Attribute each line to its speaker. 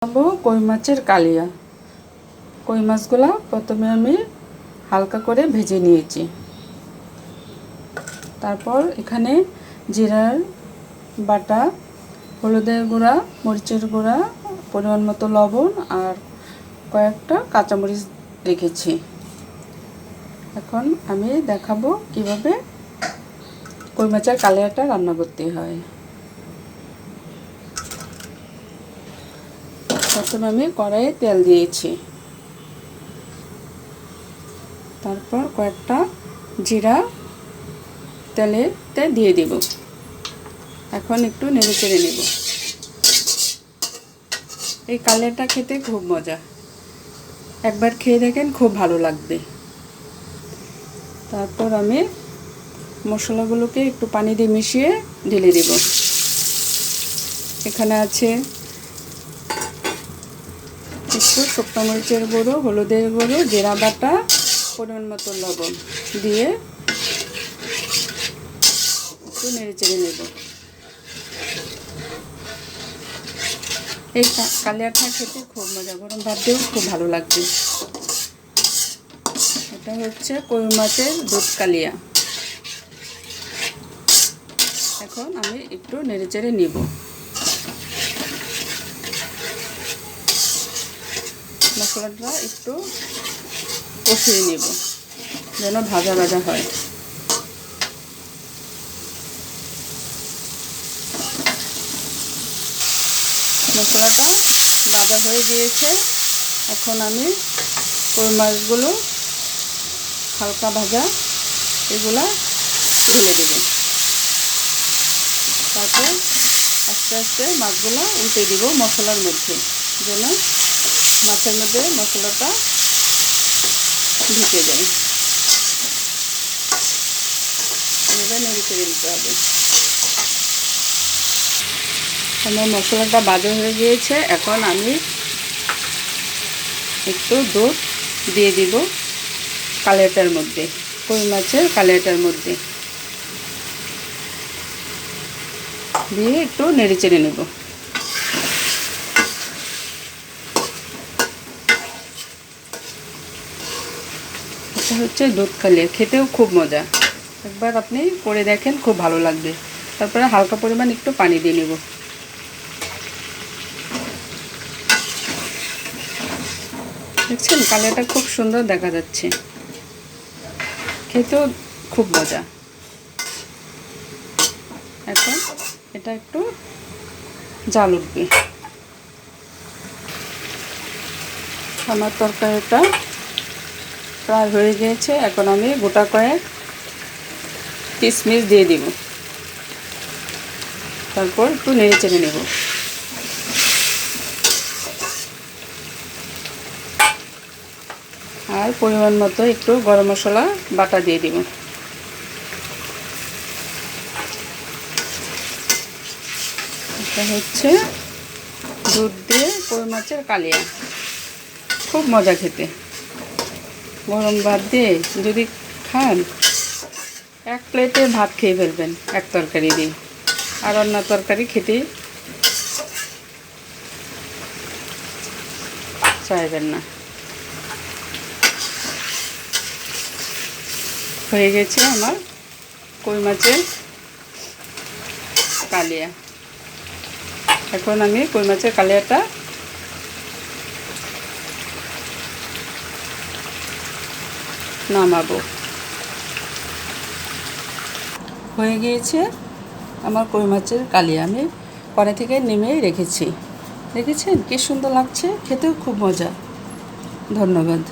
Speaker 1: বানাবো কই মাছের কালিয়া। কই মাছগুলো প্রথমে আমি হালকা করে ভেজে নিয়েছি। তারপর এখানে জিরার বাটা, হলুদের গুঁড়া, মরিচের গুঁড়া, পরিমাণ মতো লবণ আর কয়েকটা কাঁচামরিচ রেখেছি। এখন আমি দেখাবো কিভাবে কই মাছের কালিয়াটা রান্না করতে হয়। প্রথমে আমি কড়াইয়ে তেল দিয়েছি, তারপর কয়েকটা জিরা তেলেতে দিয়ে দেব। এখন একটু নেড়ে চেড়ে নেব। এই কালিয়াটা খেতে খুব মজা, একবার খেয়ে দেখেন, খুব ভালো লাগবে। তারপর আমি মশলাগুলোকে একটু পানি দিয়ে মিশিয়ে ঢেলে দেব। এখানে আছে একটু শুকনো মরিচের গুঁড়ো, হলুদের গুঁড়ো, জিরা বাটা, পরিমাণ মতো লবণ দিয়ে একটু নেড়ে চেড়ে নেব। এই কালিয়াটা খেতে খুব মজা, গরম ভাত দিয়েও খুব ভালো লাগবে। এটা হচ্ছে কই মাছের দুধ কালিয়া। এখন আমি একটু নেড়ে চেড়ে নিব। মশলাটা একটু কষিয়ে নেব যেন ভাজা ভাজা হয়। মশলাটা ভাজা হয়ে গিয়েছে। এখন আমি কই মাছগুলো হালকা ভাজা এগুলা ঢেলে দেব। তারপর আস্তে আস্তে মাছগুলো উল্টে দিব মশলার মধ্যে, যেন মাছের মধ্যে মশলাটা ঢুকে যায়। এভাবে নেড়ে চেড়ে দিতে হবে। আমার মশলাটা ভাজা হয়ে গিয়েছে। এখন আমি একটু দুধ দিয়ে দিব কালিয়াটার মধ্যে, কই মাছের কালিয়াটার মধ্যে দিয়ে একটু নেড়ে চেড়ে নেব। এটা হচ্ছে দুধ কালিয়া, খেতেও খুব মজা। একবার আপনি করে দেখেন, খুব ভালো লাগবে। তারপরে হালকা পরিমাণ একটু পানি দিয়ে নেব। দেখছেন, কালিয়াটা খুব সুন্দর দেখা যাচ্ছে, খেতেও খুব মজা। এখন এটা একটু জাল উঠবে। আমার তরকারিটা প্রায় হয়ে গিয়েছে। এখন আমি গোটা কয়েক কিশমিশ দিয়ে দিব। তারপর একটু নেড়ে চেড়ে নেব। আর পরিমাণ মতো একটু গরম মশলা বাটা দিয়ে দিব। এটা হচ্ছে দুধ দিয়ে কই মাছের কালিয়া, খুব মজা খেতে। গরম ভাত দিয়ে যদি খান, এক প্লেটে ভাত খেয়ে ফেলবেন এক তরকারি দিয়ে, আর অন্য তরকারি খেতে চাইবেন না। হয়ে গেছে আমার কই মাছের কালিয়া। এখন আমি কই মাছের কালিয়াটা নামাবো। হয়ে গিয়েছে আমার কই মাছের কালিয়া। আমি কড়াই থেকে নেমে রেখেছি। দেখেছেন কি সুন্দর লাগছে, খেতেও খুব মজা। ধন্যবাদ।